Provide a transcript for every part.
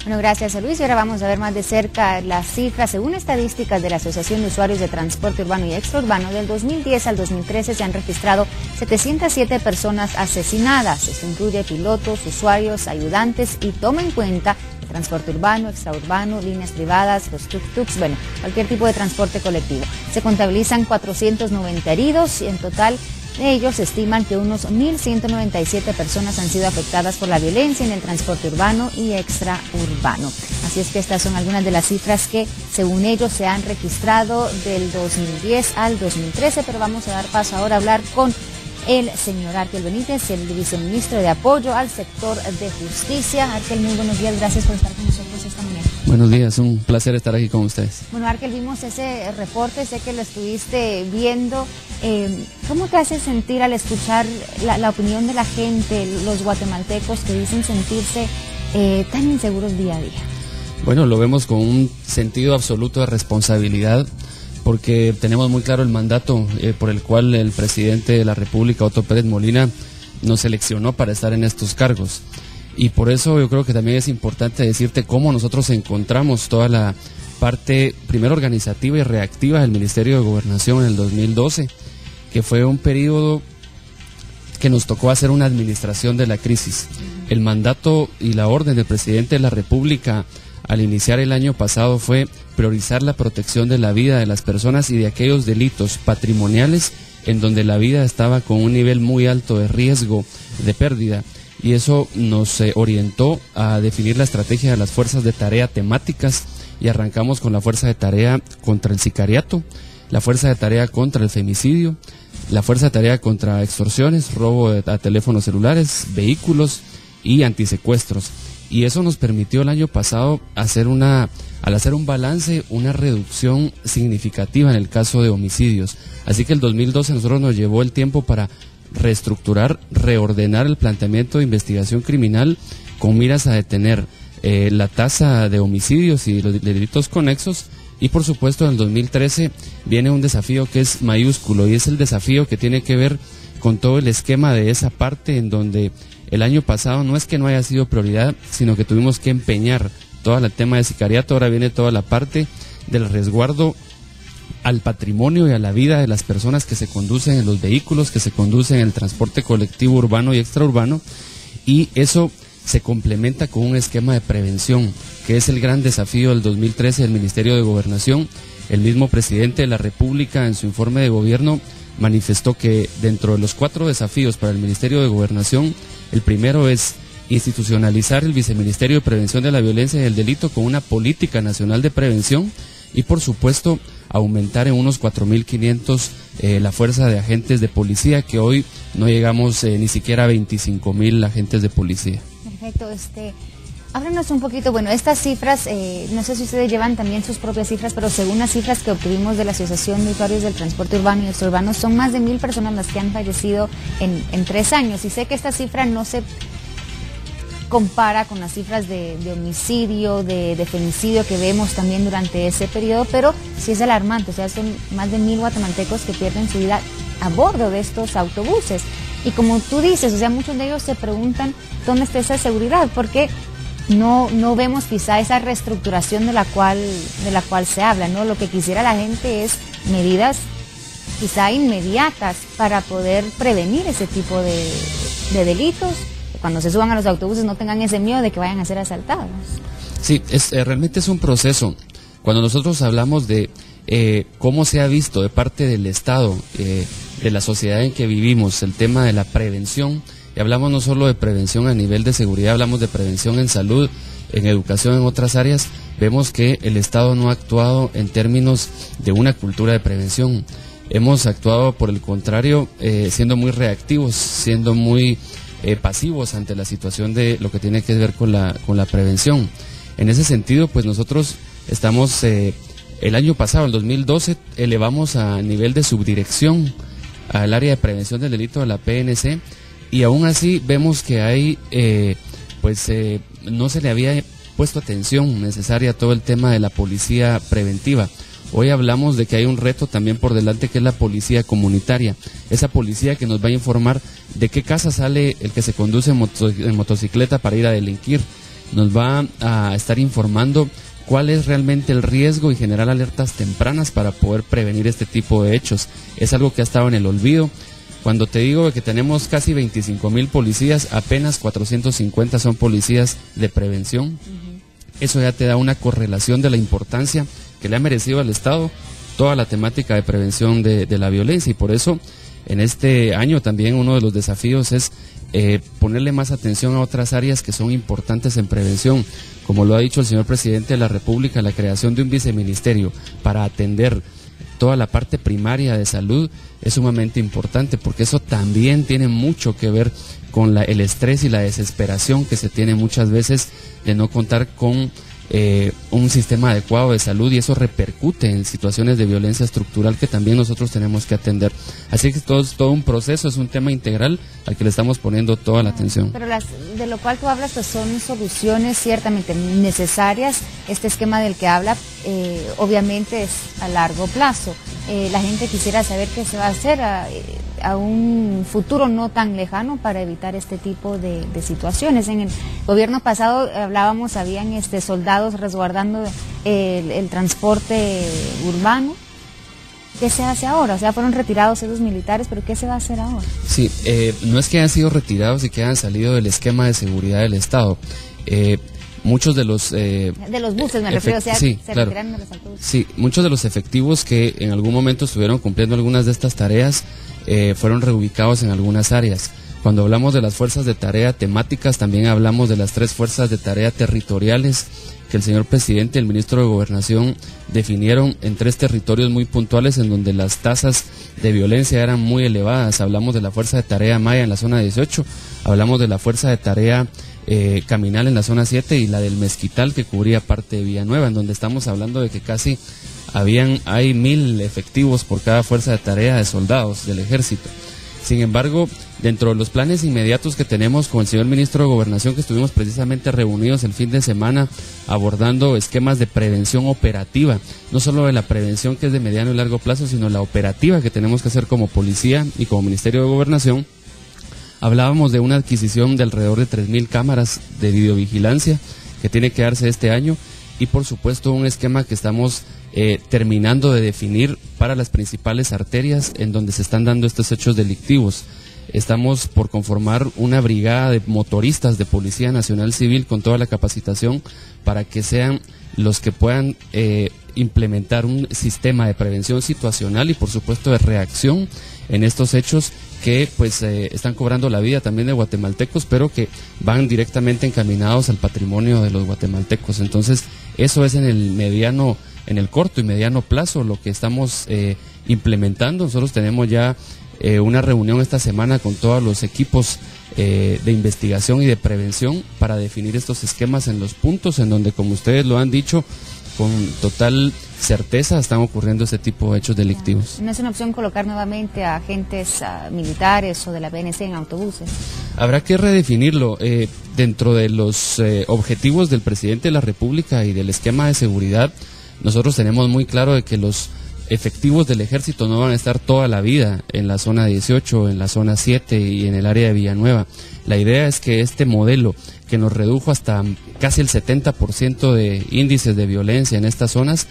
Bueno, gracias a Luis. Y ahora vamos a ver más de cerca las cifras. Según estadísticas de la Asociación de Usuarios de Transporte Urbano y Extraurbano, del 2010 al 2013 se han registrado 707 personas asesinadas. Esto incluye pilotos, usuarios, ayudantes y toma en cuenta el transporte urbano, extraurbano, líneas privadas, los tuk-tuks, bueno, cualquier tipo de transporte colectivo. Se contabilizan 490 heridos y en total de ellos estiman que unos 1.197 personas han sido afectadas por la violencia en el transporte urbano y extraurbano. Así es que estas son algunas de las cifras que, según ellos, se han registrado del 2010 al 2013, pero vamos a dar paso ahora a hablar con el señor Arkel Benítez, el viceministro de Apoyo al Sector de Justicia. Arkel, muy buenos días, gracias por estar con nosotros esta mañana. Buenos días, un placer estar aquí con ustedes. Bueno, Arkel, vimos ese reporte, sé que lo estuviste viendo. ¿Cómo te hace sentir al escuchar la opinión de la gente, los guatemaltecos que dicen sentirse tan inseguros día a día? Bueno, lo vemos con un sentido absoluto de responsabilidad, porque tenemos muy claro el mandato por el cual el presidente de la República, Otto Pérez Molina, nos seleccionó para estar en estos cargos. Y por eso yo creo que también es importante decirte cómo nosotros encontramos toda la parte, primero organizativa y reactiva del Ministerio de Gobernación en el 2012, que fue un periodo que nos tocó hacer una administración de la crisis. El mandato y la orden del presidente de la República al iniciar el año pasado fue priorizar la protección de la vida de las personas y de aquellos delitos patrimoniales en donde la vida estaba con un nivel muy alto de riesgo de pérdida. Y eso nos orientó a definir la estrategia de las fuerzas de tarea temáticas, y arrancamos con la fuerza de tarea contra el sicariato, la fuerza de tarea contra el femicidio, la fuerza de tarea contra extorsiones, robo a teléfonos celulares, vehículos y antisecuestros. Y eso nos permitió el año pasado al hacer un balance, una reducción significativa en el caso de homicidios. Así que el 2012 nosotros nos llevó el tiempo para reestructurar, reordenar el planteamiento de investigación criminal con miras a detener la tasa de homicidios y los delitos conexos. Y por supuesto en el 2013 viene un desafío que es mayúsculo, y es el desafío que tiene que ver con todo el esquema de esa parte en donde el año pasado no es que no haya sido prioridad, sino que tuvimos que empeñar todo el tema de sicariato. Ahora viene toda la parte del resguardo al patrimonio y a la vida de las personas que se conducen en los vehículos, que se conducen en el transporte colectivo urbano y extraurbano, y eso se complementa con un esquema de prevención, que es el gran desafío del 2013 del Ministerio de Gobernación. El mismo presidente de la República en su informe de gobierno manifestó que dentro de los 4 desafíos para el Ministerio de Gobernación, el primero es institucionalizar el Viceministerio de Prevención de la Violencia y el Delito con una política nacional de prevención, y por supuesto aumentar en unos 4.500 la fuerza de agentes de policía, que hoy no llegamos ni siquiera a 25.000 agentes de policía. Perfecto, háblanos un poquito, bueno, estas cifras, no sé si ustedes llevan también sus propias cifras, pero según las cifras que obtuvimos de la Asociación de Usuarios del Transporte Urbano y Extraurbano, son más de 1.000 personas las que han fallecido en 3 años, y sé que esta cifra no se compara con las cifras de homicidio, de femicidio que vemos también durante ese periodo, pero sí es alarmante. O sea, son más de 1.000 guatemaltecos que pierden su vida a bordo de estos autobuses. Y como tú dices, o sea, muchos de ellos se preguntan dónde está esa seguridad, porque no vemos quizá esa reestructuración de la cual se habla, ¿no? Lo que quisiera la gente es medidas quizá inmediatas para poder prevenir ese tipo de delitos. Cuando se suban a los autobuses no tengan ese miedo de que vayan a ser asaltados. Sí, realmente es un proceso. Cuando nosotros hablamos de cómo se ha visto de parte del Estado, de la sociedad en que vivimos, el tema de la prevención, y hablamos no solo de prevención a nivel de seguridad, hablamos de prevención en salud, en educación, en otras áreas, vemos que el Estado no ha actuado en términos de una cultura de prevención. Hemos actuado, por el contrario, siendo muy reactivos, siendo muy pasivos ante la situación de lo que tiene que ver con la prevención. En ese sentido, pues nosotros estamos, el año pasado, el 2012, elevamos a nivel de subdirección al área de prevención del delito de la PNC, y aún así vemos que hay, no se le había puesto atención necesaria a todo el tema de la policía preventiva. Hoy hablamos de que hay un reto también por delante, que es la policía comunitaria, esa policía que nos va a informar de qué casa sale el que se conduce en motocicleta para ir a delinquir, nos va a estar informando cuál es realmente el riesgo y generar alertas tempranas para poder prevenir este tipo de hechos. Es algo que ha estado en el olvido. Cuando te digo que tenemos casi 25,000 policías, apenas 450 son policías de prevención. Eso ya te da una correlación de la importancia que le ha merecido al Estado toda la temática de prevención de la violencia, y por eso en este año también uno de los desafíos es ponerle más atención a otras áreas que son importantes en prevención. Como lo ha dicho el señor presidente de la República, la creación de un viceministerio para atender toda la parte primaria de salud es sumamente importante, porque eso también tiene mucho que ver con el estrés y la desesperación que se tiene muchas veces de no contar con un sistema adecuado de salud, y eso repercute en situaciones de violencia estructural que también nosotros tenemos que atender. Así que todo un proceso, es un tema integral al que le estamos poniendo toda la atención. Pero de lo cual tú hablas, pues son soluciones ciertamente necesarias. Este esquema del que habla obviamente es a largo plazo. La gente quisiera saber qué se va a hacer a un futuro no tan lejano para evitar este tipo de situaciones. En el gobierno pasado hablábamos, habían soldados resguardando el transporte urbano. ¿Qué se hace ahora? O sea, fueron retirados esos militares, pero ¿qué se va a hacer ahora? Sí, no es que hayan sido retirados y que hayan salido del esquema de seguridad del Estado. Muchos de los... de los buses me refiero, o sea, sí, se claro, retiraron de los autobuses. Sí, muchos de los efectivos que en algún momento estuvieron cumpliendo algunas de estas tareas fueron reubicados en algunas áreas. Cuando hablamos de las fuerzas de tarea temáticas, también hablamos de las 3 fuerzas de tarea territoriales que el señor presidente y el ministro de Gobernación definieron en 3 territorios muy puntuales en donde las tasas de violencia eran muy elevadas. Hablamos de la fuerza de tarea Maya en la zona 18, hablamos de la fuerza de tarea Caminal en la zona 7 y la del Mezquital, que cubría parte de Villanueva, en donde estamos hablando de que casi hay 1,000 efectivos por cada fuerza de tarea de soldados del ejército. Sin embargo, dentro de los planes inmediatos que tenemos con el señor ministro de Gobernación, que estuvimos precisamente reunidos el fin de semana abordando esquemas de prevención operativa, no solo de la prevención que es de mediano y largo plazo, sino la operativa que tenemos que hacer como policía y como Ministerio de Gobernación. Hablábamos de una adquisición de alrededor de 3,000 cámaras de videovigilancia que tiene que darse este año, y por supuesto un esquema que estamos terminando de definir para las principales arterias en donde se están dando estos hechos delictivos. Estamos por conformar una brigada de motoristas de Policía Nacional Civil con toda la capacitación para que sean los que puedan implementar un sistema de prevención situacional y por supuesto de reacción en estos hechos que pues están cobrando la vida también de guatemaltecos, pero que van directamente encaminados al patrimonio de los guatemaltecos. Entonces eso es en el corto y mediano plazo lo que estamos implementando. Nosotros tenemos ya una reunión esta semana con todos los equipos de investigación y de prevención para definir estos esquemas en los puntos en donde, como ustedes lo han dicho, con total certeza están ocurriendo este tipo de hechos delictivos. ¿No es una opción colocar nuevamente a agentes militares o de la PNC en autobuses? Habrá que redefinirlo. Dentro de los objetivos del presidente de la República y del esquema de seguridad, nosotros tenemos muy claro de que los efectivos del ejército no van a estar toda la vida en la zona 18, en la zona 7 y en el área de Villanueva. La idea es que este modelo que nos redujo hasta casi el 70% de índices de violencia en estas zonas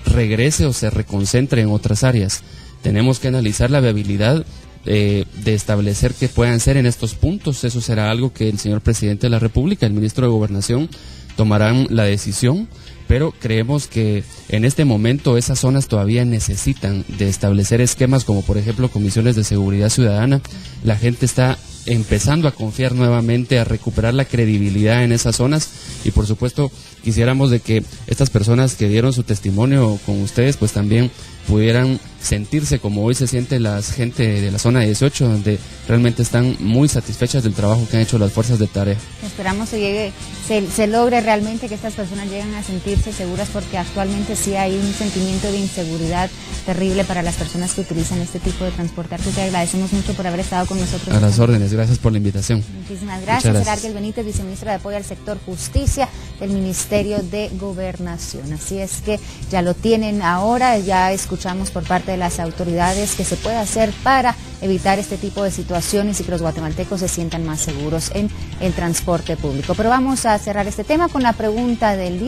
regrese o se reconcentre en otras áreas. Tenemos que analizar la viabilidad de establecer qué puedan ser en estos puntos. Eso será algo que el señor presidente de la República, el ministro de Gobernación, tomarán la decisión, pero creemos que en este momento esas zonas todavía necesitan de establecer esquemas como por ejemplo comisiones de seguridad ciudadana. La gente está empezando a confiar nuevamente, a recuperar la credibilidad en esas zonas, y por supuesto quisiéramos de que estas personas que dieron su testimonio con ustedes pues también pudieran sentirse como hoy se siente la gente de la zona 18, donde realmente están muy satisfechas del trabajo que han hecho las fuerzas de tarea. Esperamos que se logre realmente que estas personas lleguen a sentirse seguras, porque actualmente sí hay un sentimiento de inseguridad terrible para las personas que utilizan este tipo de transporte. Te agradecemos mucho por haber estado con nosotros. A las órdenes, gracias por la invitación. Muchísimas gracias. Era Argel Benítez, viceministro de Apoyo al Sector Justicia del Ministerio de Gobernación. Así es que ya lo tienen ahora, ya escuchamos por parte de las autoridades que se puede hacer para evitar este tipo de situaciones y que los guatemaltecos se sientan más seguros en el transporte público. Pero vamos a cerrar este tema con la pregunta del día.